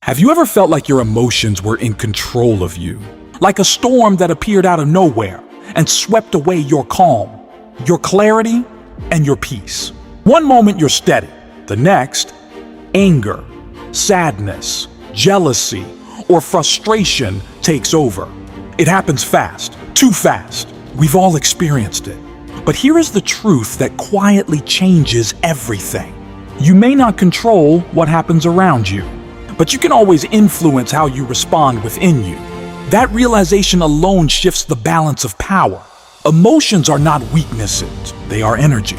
Have you ever felt like your emotions were in control of you? Like a storm that appeared out of nowhere and swept away your calm, your clarity, and your peace. One moment you're steady, the next, anger, sadness, jealousy, or frustration takes over. It happens fast, too fast. We've all experienced it. But here is the truth that quietly changes everything. You may not control what happens around you, but you can always influence how you respond within you. That realization alone shifts the balance of power. Emotions are not weaknesses, they are energy.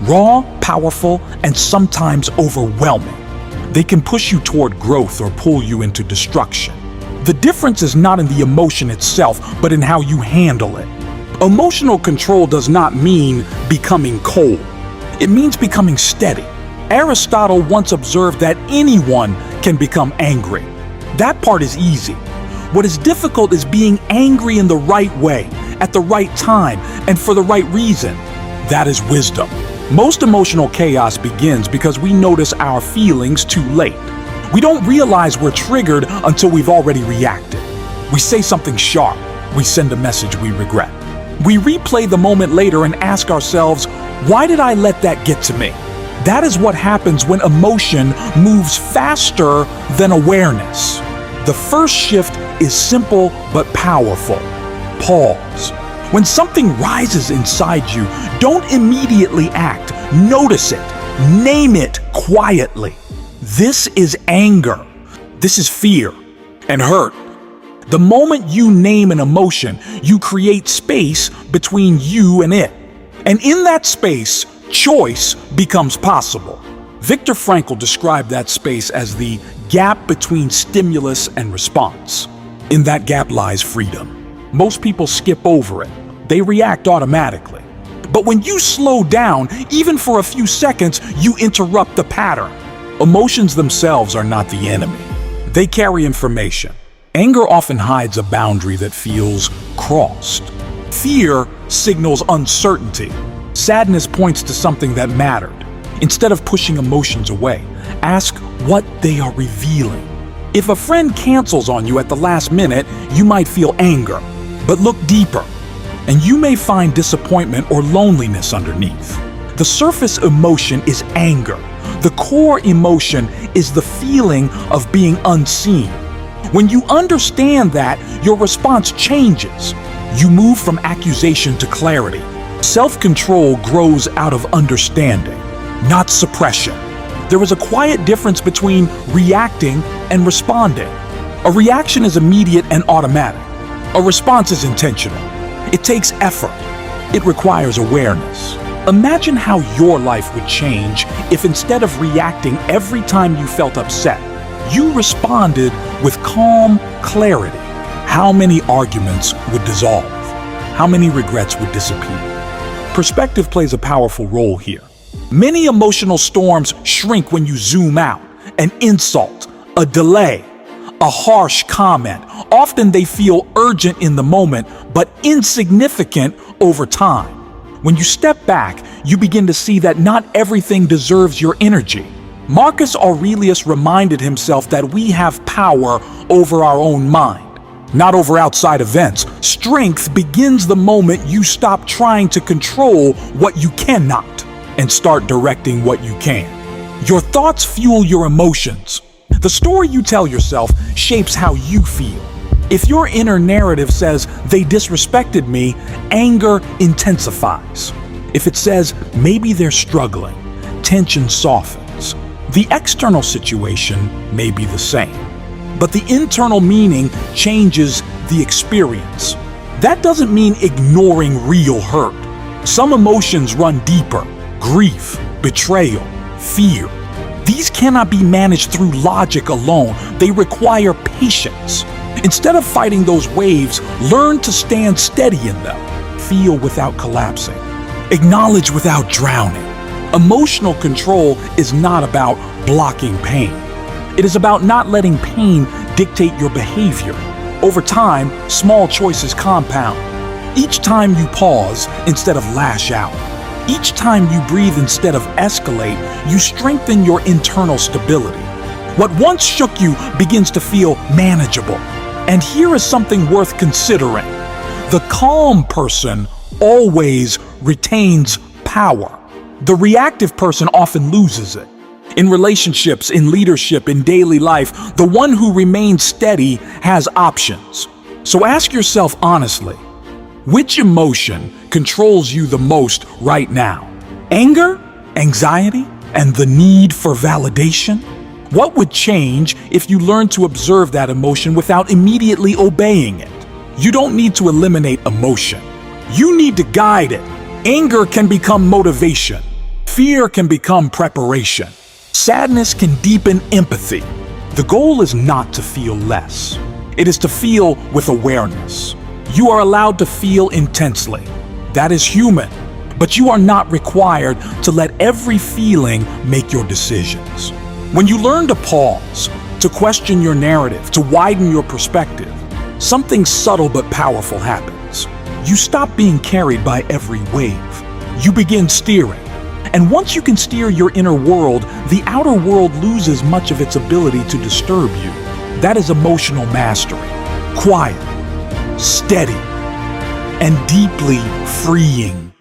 Raw, powerful, and sometimes overwhelming. They can push you toward growth or pull you into destruction. The difference is not in the emotion itself, but in how you handle it. Emotional control does not mean becoming cold. It means becoming steady. Aristotle once observed that anyone can become angry. That part is easy. What is difficult is being angry in the right way, at the right time, and for the right reason. That is wisdom. Most emotional chaos begins because we notice our feelings too late. We don't realize we're triggered until we've already reacted. We say something sharp. We send a message we regret. We replay the moment later and ask ourselves, why did I let that get to me? That is what happens when emotion moves faster than awareness. The first shift is simple but powerful. Pause. When something rises inside you, don't immediately act. Notice it. Name it quietly. This is anger. This is fear and hurt. The moment you name an emotion, you create space between you and it. And in that space, choice becomes possible. Viktor Frankl described that space as the gap between stimulus and response. In that gap lies freedom. Most people skip over it. They react automatically. But when you slow down, even for a few seconds, you interrupt the pattern. Emotions themselves are not the enemy. They carry information. Anger often hides a boundary that feels crossed. Fear signals uncertainty. Sadness points to something that mattered. Instead of pushing emotions away, ask what they are revealing. If a friend cancels on you at the last minute, you might feel anger. But look deeper, and you may find disappointment or loneliness underneath. The surface emotion is anger. The core emotion is the feeling of being unseen. When you understand that, your response changes. You move from accusation to clarity. Self-control grows out of understanding, not suppression. There is a quiet difference between reacting and responding. A reaction is immediate and automatic. A response is intentional. It takes effort. It requires awareness. Imagine how your life would change if instead of reacting every time you felt upset, you responded with calm clarity. How many arguments would dissolve? How many regrets would disappear? Perspective plays a powerful role here. Many emotional storms shrink when you zoom out. An insult, a delay, a harsh comment. Often they feel urgent in the moment, but insignificant over time. When you step back, you begin to see that not everything deserves your energy. Marcus Aurelius reminded himself that we have power over our own mind, not over outside events. Strength begins the moment you stop trying to control what you cannot and start directing what you can. Your thoughts fuel your emotions. The story you tell yourself shapes how you feel. If your inner narrative says, they disrespected me, anger intensifies. If it says, maybe they're struggling, tension softens. The external situation may be the same, but the internal meaning changes the experience. That doesn't mean ignoring real hurt. Some emotions run deeper: grief, betrayal, fear. These cannot be managed through logic alone. They require patience. Instead of fighting those waves, learn to stand steady in them. Feel without collapsing. Acknowledge without drowning. Emotional control is not about blocking pain. It is about not letting pain dictate your behavior. Over time, small choices compound. Each time you pause instead of lash out. Each time you breathe instead of escalate, you strengthen your internal stability. What once shook you begins to feel manageable. And here is something worth considering. The calm person always retains power. The reactive person often loses it. In relationships, in leadership, in daily life, the one who remains steady has options. So ask yourself honestly, which emotion controls you the most right now? Anger, anxiety, and the need for validation? What would change if you learned to observe that emotion without immediately obeying it? You don't need to eliminate emotion. You need to guide it. Anger can become motivation. Fear can become preparation. Sadness can deepen empathy. The goal is not to feel less. It is to feel with awareness. You are allowed to feel intensely. That is human. But you are not required to let every feeling make your decisions. When you learn to pause, to question your narrative, to widen your perspective, something subtle but powerful happens. You stop being carried by every wave. You begin steering. And once you can steer your inner world, the outer world loses much of its ability to disturb you. That is emotional mastery. Quiet, steady, and deeply freeing.